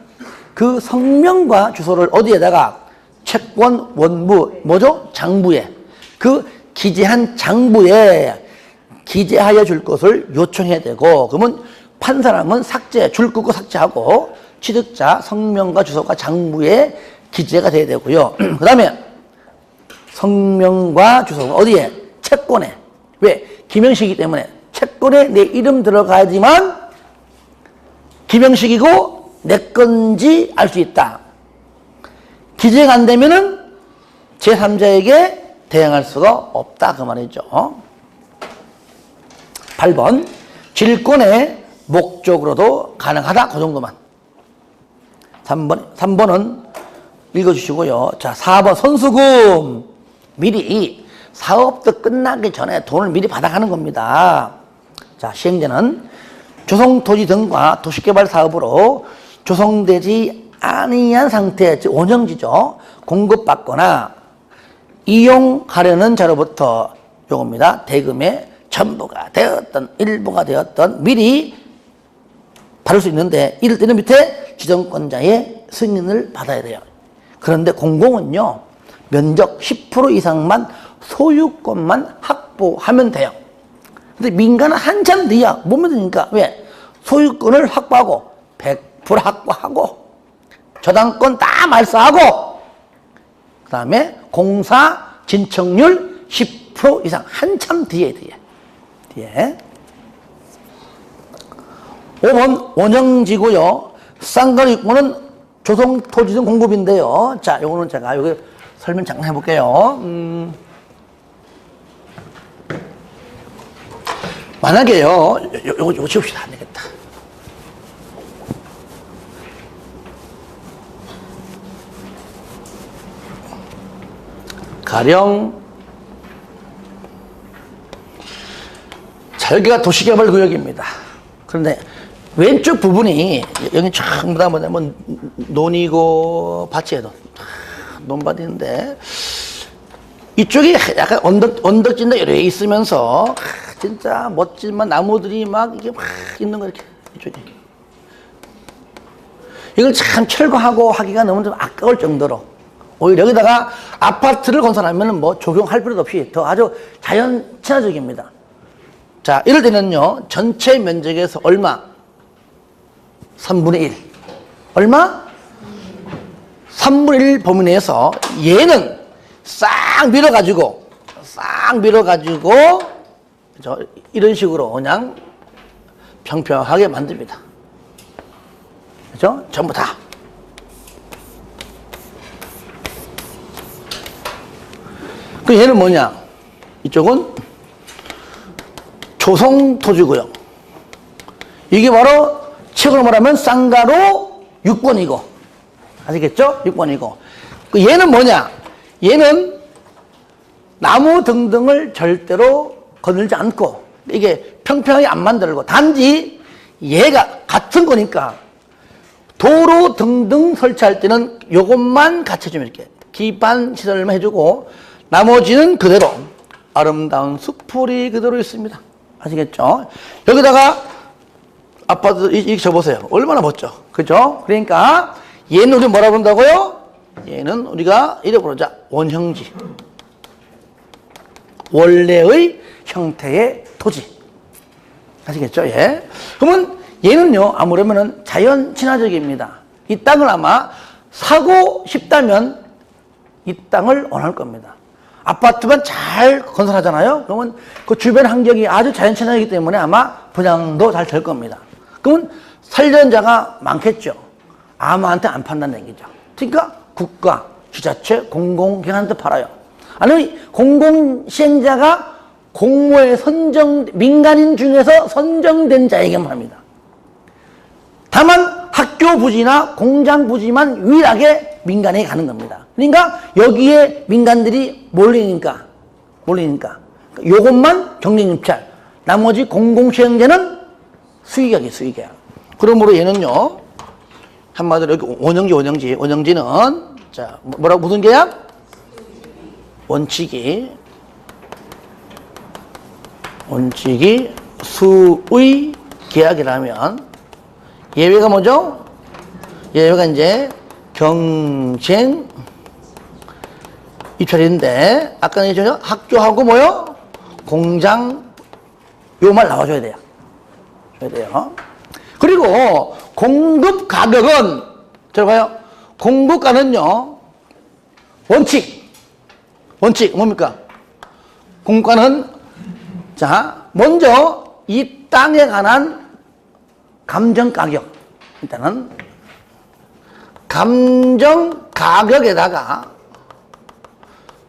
그 성명과 주소를 어디에다가 채권 원부 뭐죠? 장부에 그 기재한 장부에 기재하여 줄 것을 요청해야 되고 그러면 판 사람은 삭제 줄 긋고 삭제하고 취득자 성명과 주소가 장부에 기재가 돼야 되고요. 그 다음에 성명과 주소가 어디에? 채권에. 왜? 기명식이기 때문에 채권에 내 이름 들어가야지만 기명식이고 내 건지 알 수 있다. 기재가 안 되면은 제3자에게 대항할 수가 없다. 그 말이죠. 8번 질권의 목적으로도 가능하다. 그 정도만. 3번은 읽어주시고요. 자, 4번 선수금. 미리 사업도 끝나기 전에 돈을 미리 받아가는 겁니다. 자, 시행자는 조성토지 등과 도시개발 사업으로 조성되지 아니한 상태, 즉 원형지죠. 공급받거나 이용하려는 자로부터 요겁니다. 대금의 전부가 되었던 일부가 되었던 미리 받을 수 있는데 이럴 때는 밑에 지정권자의 승인을 받아야 돼요. 그런데 공공은요. 면적 10% 이상만 소유권만 확보하면 돼요. 근데 민간은 한참 뒤야. 못 믿으니까. 왜? 소유권을 확보하고 100% 확보하고 저당권 다 말소하고 그 다음에 공사 진척률 10% 이상 한참 뒤에. 5번 원형지고요. 쌍거리 입구는 조성토지등 공급인데요. 자, 요거는 제가 여기 설명 잠깐 해볼게요. 만약에요, 요거 지웁시다. 안 되겠다. 가령, 자, 여기가 도시개발구역입니다. 그런데 왼쪽 부분이, 여기 전부 다 뭐냐면, 논이고, 밭이에요. 논밭인데, 이쪽이 약간 언덕진데 이렇게 있으면서, 진짜 멋진만 나무들이 막 이게 막 있는 거 이렇게 이쪽에 이걸 참 철거하고 하기가 너무 좀 아까울 정도로 오히려 여기다가 아파트를 건설하면 뭐 적용할 필요도 없이 더 아주 자연 친화적입니다. 자, 이럴 때는요 전체 면적에서 얼마? 3분의 1 얼마? 3분의 1 범위 내에서 얘는 싹 밀어가지고 이런 식으로 그냥 평평하게 만듭니다. 그죠? 전부 다. 그 얘는 뭐냐? 이쪽은 조성토지구역. 이게 바로 책으로 말하면 쌍가로 6번이고. 아시겠죠? 6번이고. 그 얘는 뭐냐? 얘는 나무 등등을 절대로 거늘지 않고 이게 평평하게 안 만들고 단지 얘가 같은 거니까 도로 등등 설치할 때는 요것만 같이 좀 이렇게 기반 시설만 해주고 나머지는 그대로 아름다운 숲풀이 그대로 있습니다. 아시겠죠? 여기다가 아파트 이렇게 줘보세요. 얼마나 멋져. 그죠? 그러니까 얘는 우리 뭐라 그런다고요? 얘는 우리가 이래 부르자. 원형지. 원래의 형태의 토지. 아시겠죠? 예. 그러면 얘는요, 아무래면은 자연 친화적입니다. 이 땅을 아마 사고 싶다면 이 땅을 원할 겁니다. 아파트만 잘 건설하잖아요? 그러면 그 주변 환경이 아주 자연 친화이기 때문에 아마 분양도 잘 될 겁니다. 그러면 살려자가 많겠죠. 아무한테 안 판다는 얘기죠. 그러니까 국가, 지자체, 공공기관한테 팔아요. 아니, 공공시행자가 공모에 민간인 중에서 선정된 자에게만 합니다. 다만 학교 부지나 공장 부지만 유일하게 민간에 가는 겁니다. 그러니까 여기에 민간들이 몰리니까 요것만 경쟁입찰. 나머지 공공시행자는 수의계약. 그러므로 얘는요, 한마디로 여기 원형지는 자, 뭐라고 무슨 계약? 원칙이 수의 계약이라면 예외가 뭐죠? 예외가 이제 경쟁 입찰인데 아까 얘기했죠? 학교하고 뭐요? 공장 요 말 나와줘야 돼요. 그리고 공급 가격은 들어봐요. 공급가는요 원칙 뭡니까? 공급가는 자 먼저 이 땅에 관한 감정 가격 일단은 감정 가격에다가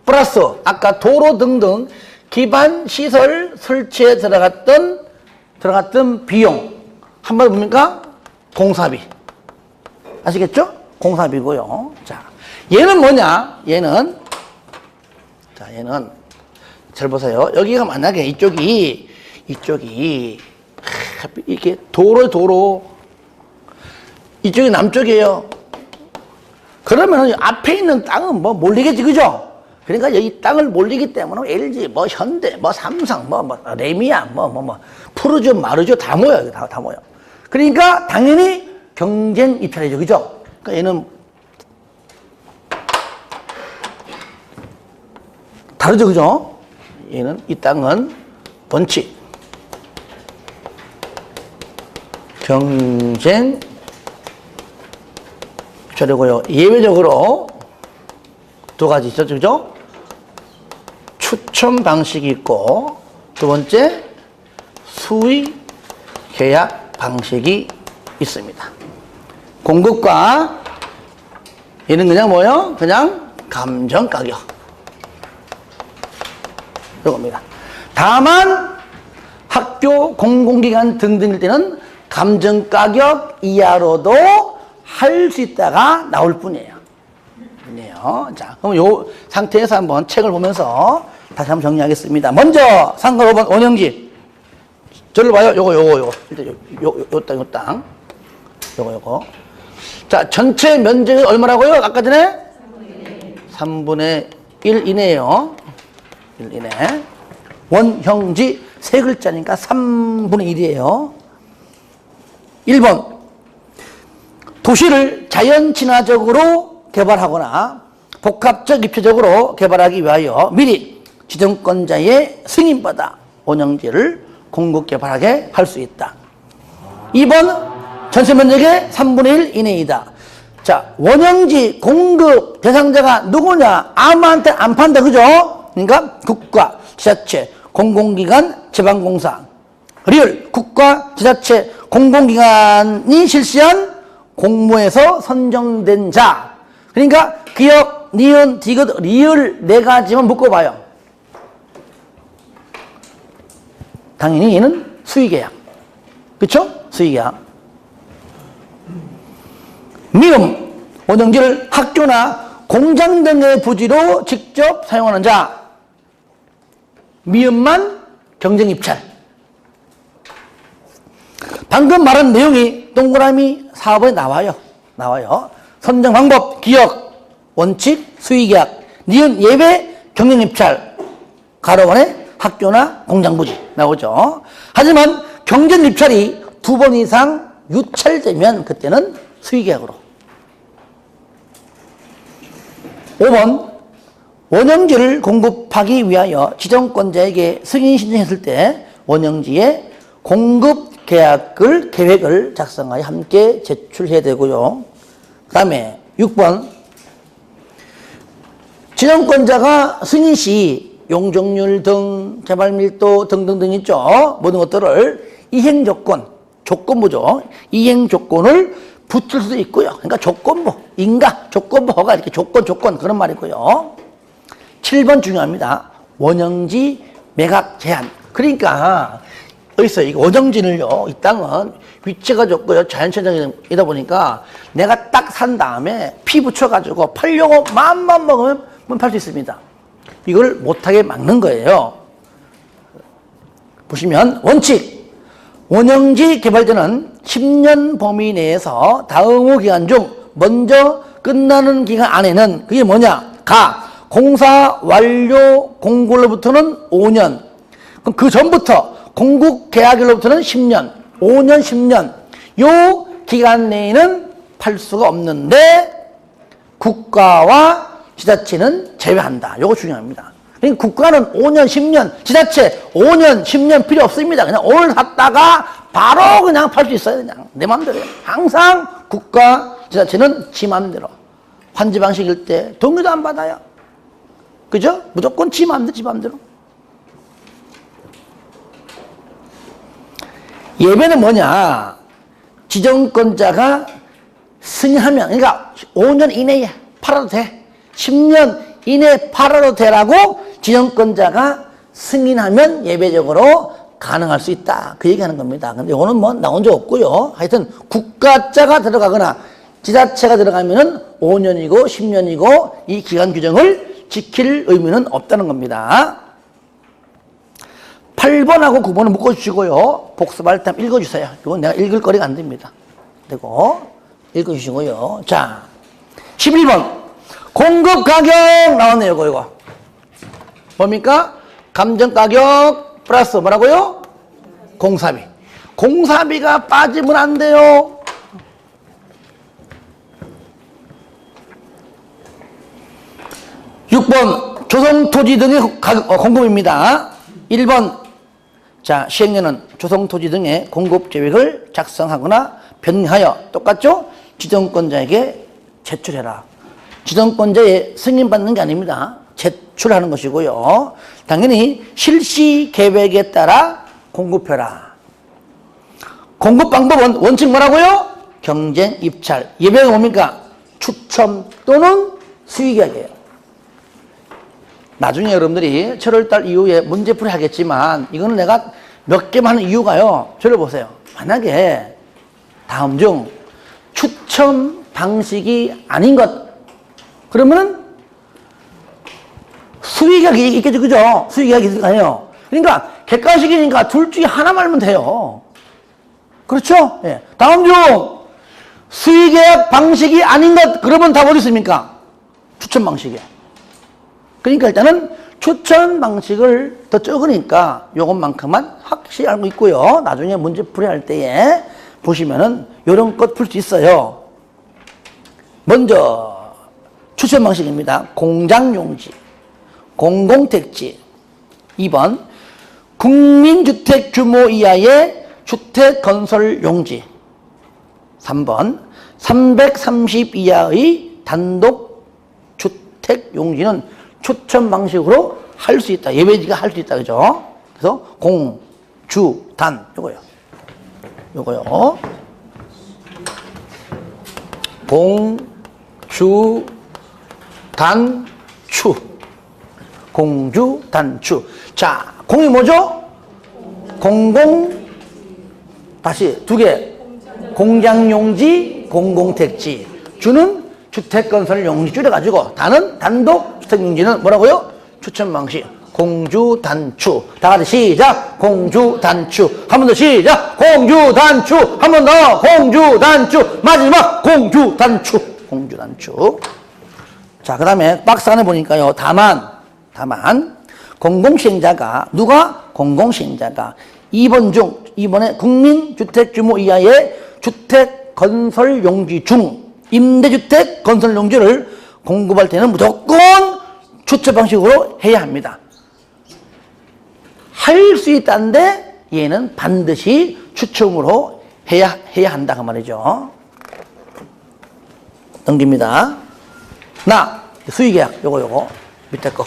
플러스 아까 도로 등등 기반 시설 설치에 들어갔던 비용 한마디로 뭡니까? 공사비. 아시겠죠? 공사비고요. 자, 얘는 뭐냐? 얘는 잘 보세요. 여기가 만약에 이쪽이 이렇게 도로 이쪽이 남쪽이에요. 그러면 앞에 있는 땅은 뭐 몰리겠지, 그죠? 그러니까 여기 땅을 몰리기 때문에 LG, 뭐 현대, 뭐 삼성, 뭐 레미아, 푸르조, 마르조 다 모여요. 다 모여. 그러니까 당연히 경쟁 입찰이죠, 그죠? 그러니까 얘는 다르죠, 그죠? 얘는 이 땅은 원칙 경쟁 입찰이고요. 예외적으로 두 가지 있죠, 그죠? 추첨 방식이 있고 두 번째 수의 계약 방식이 있습니다. 공급과 얘는 그냥 뭐요? 그냥 감정 가격 이겁니다. 다만 학교 공공기관 등등일 때는 감정 가격 이하로도 할 수 있다가 나올 뿐이에요. 자, 그럼 요 상태에서 한번 책을 보면서 다시 한번 정리하겠습니다. 먼저 상가 5번 원형지. 저를 봐요. 요거. 일단 요 땅. 요거. 자, 전체 면적이 얼마라고요? 아까 전에? 3분의 1 이내요. 1 이내. 원형지 세 글자니까 3분의 1이에요. 1번. 도시를 자연 친화적으로 개발하거나 복합적 입체적으로 개발하기 위하여 미리 지정권자의 승인받아 원형지를 공급 개발하게 할 수 있다. 2번 전체 면적의 3분의 1 이내이다. 자, 원형지 공급 대상자가 누구냐? 아무한테 안 판다, 그죠? 그러니까 국가, 지자체, 공공기관, 지방공사, 리얼 국가, 지자체, 공공기관이 실시한 공모에서 선정된 자. 그러니까 기역, 니은, 디귿, 리을 네 가지만 묶어봐요. 당연히 얘는 수의계약. 그쵸? 수의계약. 미음, 원형지를 학교나 공장 등의 부지로 직접 사용하는 자. 미음만 경쟁입찰. 방금 말한 내용이 동그라미 4번에 나와요. 선정 방법, 기역, 원칙, 수의계약, 니은 예외, 경쟁입찰, 가로원에 학교나 공장부지 나오죠. 하지만 경쟁입찰이 2번 이상 유찰되면 그때는 수의계약으로. 5번 원형지를 공급하기 위하여 지정권자에게 승인 신청했을 때 원형지의 공급 계획을 작성하여 함께 제출해야 되고요. 그 다음에 6번 지정권자가 승인 시 용적률 등 개발 밀도 등등등 있죠. 모든 것들을 이행 조건부죠. 이행 조건을 붙일 수도 있고요. 그러니까 조건부, 조건부, 허가 이렇게 조건 그런 말이고요. 7번 중요합니다. 원형지 매각 제한. 그러니까 어디서 이 원형지를요, 이 땅은 위치가 좋고요, 자연천적이다 보니까 내가 딱 산 다음에 피 붙여가지고 팔려고 마음만 먹으면 팔 수 있습니다. 이걸 못하게 막는 거예요. 보시면 원칙. 원형지 개발자는 10년 범위 내에서 다음 후 기간 중 먼저 끝나는 기간 안에는 그게 뭐냐? 공사 완료 공고로부터는 5년. 그럼 그 전부터 공급 계약일로부터는 10년. 5년, 10년. 요 기간 내에는 팔 수가 없는데 국가와 지자체는 제외한다. 요거 중요합니다. 그러니까 국가는 5년, 10년, 지자체 5년, 10년 필요 없습니다. 그냥 오늘 샀다가 바로 그냥 팔 수 있어요. 그냥 내 마음대로요. 항상 국가, 지자체는 지 마음대로. 환지 방식일 때 동의도 안 받아요. 그죠? 무조건 지 마음대로. 예배는 뭐냐? 지정권자가 승인하면, 그러니까 5년 이내에 팔아도 돼. 10년 이내에 팔아도 되라고 지정권자가 승인하면 예배적으로 가능할 수 있다. 그 얘기하는 겁니다. 근데 이거는 뭐 나온 적 없고요. 하여튼 국가자가 들어가거나 지자체가 들어가면은 5년이고 10년이고 이 기간 규정을 지킬 의무는 없다는 겁니다. 8번하고 9번은 묶어주시고요. 복습할 때 읽어주세요. 이건 내가 읽을 거리가 안 됩니다. 그리고 읽어주시고요. 자, 11번. 공급 가격 나왔네요. 이거. 뭡니까? 감정 가격 플러스 뭐라고요? 공사비. 공사비가 빠지면 안 돼요. 6번 조성토지 등의 공급입니다. 1번 자 시행령은 조성토지 등의 공급 계획을 작성하거나 변경하여 똑같죠? 지정권자에게 제출해라. 지정권자의 승인받는 게 아닙니다. 제출하는 것이고요. 당연히 실시 계획에 따라 공급해라. 공급 방법은 원칙 뭐라고요? 경쟁, 입찰. 예배가 뭡니까? 추첨 또는 수의계약이에요. 나중에 여러분들이 7월달 이후에 문제풀이 하겠지만 이거는 내가 몇 개만 하는 이유가요. 저를 보세요. 만약에 다음 중 추첨 방식이 아닌 것 그러면은 수의계약이 있겠죠. 그죠? 수의계약이 있을 거 아니에요. 그러니까 객관식이니까 둘 중에 하나 말면 돼요. 그렇죠? 예. 다음 중 수의계약 방식이 아닌 것 그러면 답 어디 있습니까? 추첨 방식이에요. 그러니까 일단은 추천 방식을 더 적으니까 요것만큼만 확실히 알고 있고요. 나중에 문제풀이 할 때에 보시면은 요런 것 풀 수 있어요. 먼저 추천 방식입니다. 공장용지, 공공택지. 2번 국민주택 규모 이하의 주택건설용지. 3번 330 이하의 단독주택용지는 추천 방식으로 할 수 있다. 예배지가 할 수 있다. 그죠? 그래서 공, 주, 단. 요거요. 공, 주, 단, 추. 공주, 단추. 자, 공이 뭐죠? 다시 두 개. 공장용지, 공공택지. 주는 주택건설 용지 줄여가지고 단은 단독주택용지는 뭐라고요? 추천 방식 공주단추. 다 같이 시작. 공주단추. 한 번 더 시작. 공주단추. 한 번 더 공주단추. 마지막 공주단추. 자, 그 다음에 박스 안에 보니까요. 다만 공공시행자가 누가? 공공시행자가 2번 중, 2번에 국민주택 규모 이하의 주택 건설 용지 중 임대주택 건설 용지를 공급할 때는 무조건 추첨 방식으로 해야 합니다. 할 수 있다는데 얘는 반드시 추첨으로 해야 한다 그 말이죠. 넘깁니다. 수의계약 요거 밑에 거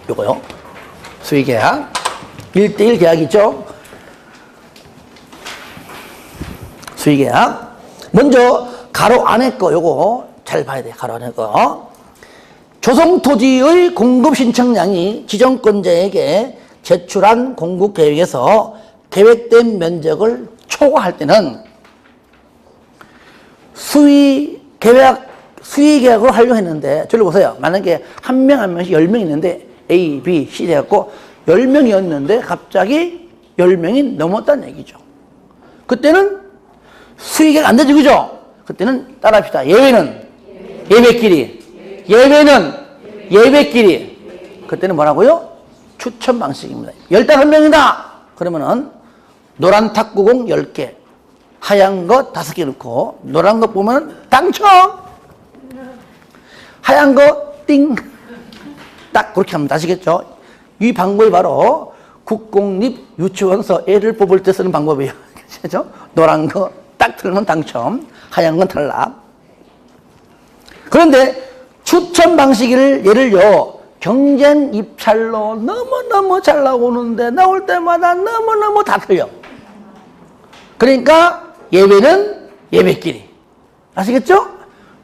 요거요. 수의계약 1:1 계약이죠. 수의계약 먼저 가로 안에 거 요거 잘 봐야 돼. 가로 안에 거 조성토지의 공급 신청량이 지정권자에게 제출한 공급 계획에서 계획된 면적을 초과할 때는 수의계약으로 하려고 했는데, 저를 보세요. 만약에 한 명 한 명씩 10명 있는데, A, B, C 돼갖고 10명이었는데, 갑자기 10명이 넘었다는 얘기죠. 그때는 수의계약 안 되죠, 그죠? 그때는 따라합시다. 예외는 예외끼리. 예외는 예외끼리. 그때는 뭐라고요? 추첨 방식입니다. 15명이다! 그러면은, 노란 탁구공 10개. 하얀 거 5개 넣고, 노란 거 보면 당첨! 하얀 거 띵! 딱 그렇게 하면 아시겠죠? 이 방법이 바로 국공립 유치원서 애를 뽑을 때 쓰는 방법이에요. 그죠? 노란 거 딱 틀면 당첨, 하얀 건 탈락. 그런데 추첨 방식을 예를요, 경쟁 입찰로 너무너무 잘 나오는데 나올 때마다 너무너무 다 틀려. 그러니까 예외는 예외끼리. 아시겠죠?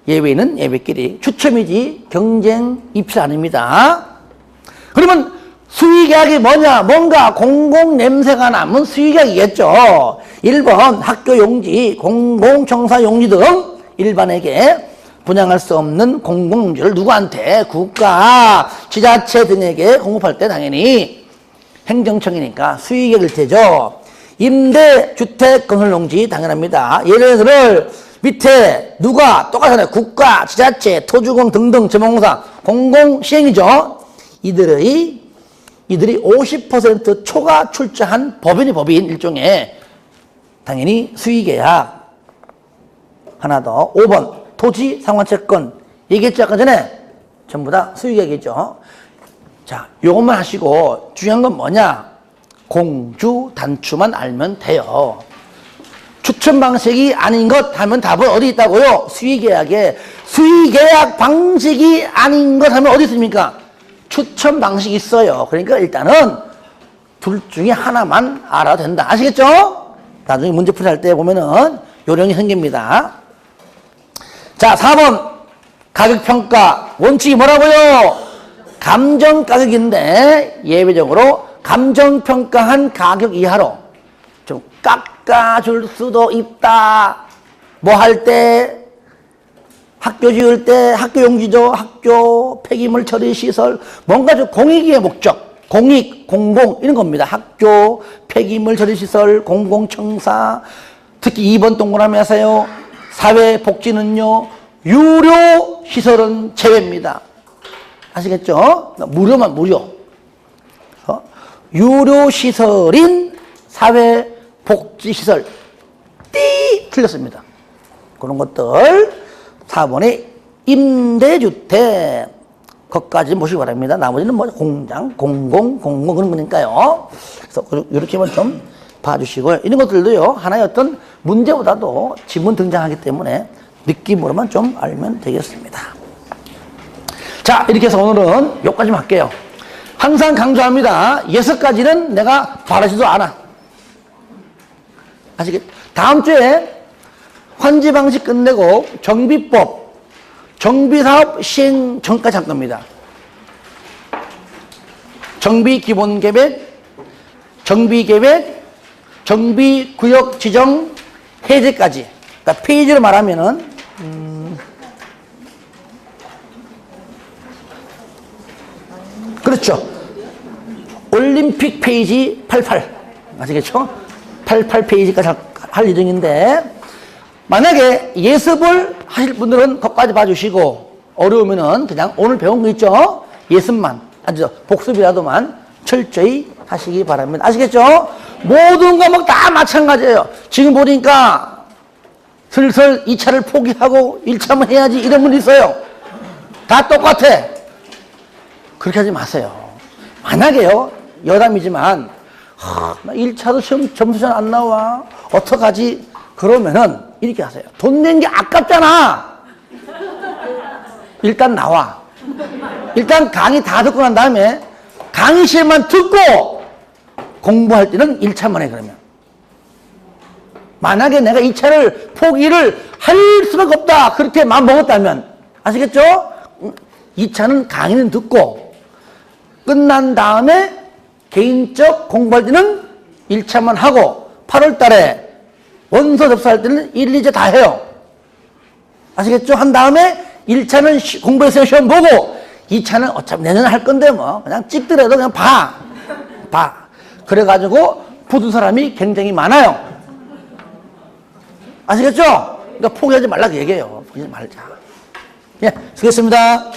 예외는 예외끼리. 추첨이지 경쟁 입찰 아닙니다. 그러면 수의계약이 뭐냐? 뭔가 공공 냄새가 나면 수의계약이겠죠. 1번 학교 용지, 공공청사 용지 등 일반에게 분양할 수 없는 공공용지를 누구한테? 국가, 지자체 등에게 공급할 때 당연히 행정청이니까 수의계약일 테죠. 임대주택 건설용지 당연합니다. 얘네들을 밑에 누가 똑같잖아요. 국가, 지자체, 토주공 등등 재무공사 공공시행이죠. 이들이 50% 초과 출자한 법인 일종의 당연히 수의계약. 하나 더 5번 토지 상환채권 얘기했죠 아까 전에. 전부 다 수의계약이죠. 자, 요것만 하시고 중요한 건 뭐냐? 공주 단추만 알면 돼요. 추첨 방식이 아닌 것 하면 답은 어디 있다고요? 수의계약에. 수의계약 방식이 아닌 것 하면 어디 있습니까? 추첨 방식이 있어요. 그러니까 일단은 둘 중에 하나만 알아도 된다. 아시겠죠? 나중에 문제풀이 할 때 보면은 요령이 생깁니다. 자, 4번 가격평가 원칙이 뭐라고요? 감정가격인데 예외적으로 감정평가한 가격 이하로 좀 깎아줄 수도 있다. 뭐 할 때? 학교 지을 때 학교 용지죠. 학교 폐기물 처리 시설 뭔가 좀 공익의 목적, 공익, 공공 이런 겁니다. 학교 폐기물 처리 시설, 공공청사, 특히 2번 동그라미 하세요. 사회복지는요, 유료 시설은 제외입니다. 아시겠죠? 무료만 무료. 유료 시설인 사회복지시설 띠 틀렸습니다. 그런 것들 4번에 임대주택 것까지 보시기 바랍니다. 나머지는 뭐 공장, 공공 그런 거니까요. 그래서 이렇게만 좀 봐주시고요. 이런 것들도요, 하나의 어떤 문제보다도 지문 등장하기 때문에 느낌으로만 좀 알면 되겠습니다. 자, 이렇게 해서 오늘은 여기까지만 할게요. 항상 강조합니다. 6가지는 내가 바라지도 않아. 아시겠죠? 다음 주에 환지 방식 끝내고 정비법, 정비사업 시행 전까지 할 겁니다. 정비기본계획, 정비계획, 정비구역 지정 해제까지. 그러니까 페이지로 말하면은 그렇죠. 올림픽 페이지 88 아시겠죠? 88페이지까지 할 예정인데, 만약에 예습을 하실 분들은 거기까지 봐주시고, 어려우면은 그냥 오늘 배운 거 있죠? 예습만, 아주 복습이라도만 철저히 하시기 바랍니다. 아시겠죠? 모든 과목 다 마찬가지예요. 지금 보니까 슬슬 2차를 포기하고 1차만 해야지 이런 분이 있어요. 다 똑같아. 그렇게 하지 마세요. 만약에요, 여담이지만, 나 1차도 시험 점수 잘 안 나와. 어떡하지? 그러면은 이렇게 하세요. 돈 낸 게 아깝잖아. 일단 나와. 일단 강의 다 듣고 난 다음에 강의 시험만 듣고 공부할 때는 1차만 해, 그러면. 만약에 내가 2차를 포기를 할 수밖에 없다. 그렇게 마음 먹었다면. 아시겠죠? 2차는 강의는 듣고 끝난 다음에 개인적 공부할 때는 1차만 하고 8월 달에 원서 접수할 때는 1, 2차 다 해요. 아시겠죠? 한 다음에 1차는 공부해서 시험 보고 2차는 어차피 내년에 할 건데 뭐 그냥 찍더라도 그냥 봐. 그래가지고 붙은 사람이 굉장히 많아요. 아시겠죠? 그러니까 포기하지 말라고 얘기해요. 포기하지 말자. 예, 수고했습니다.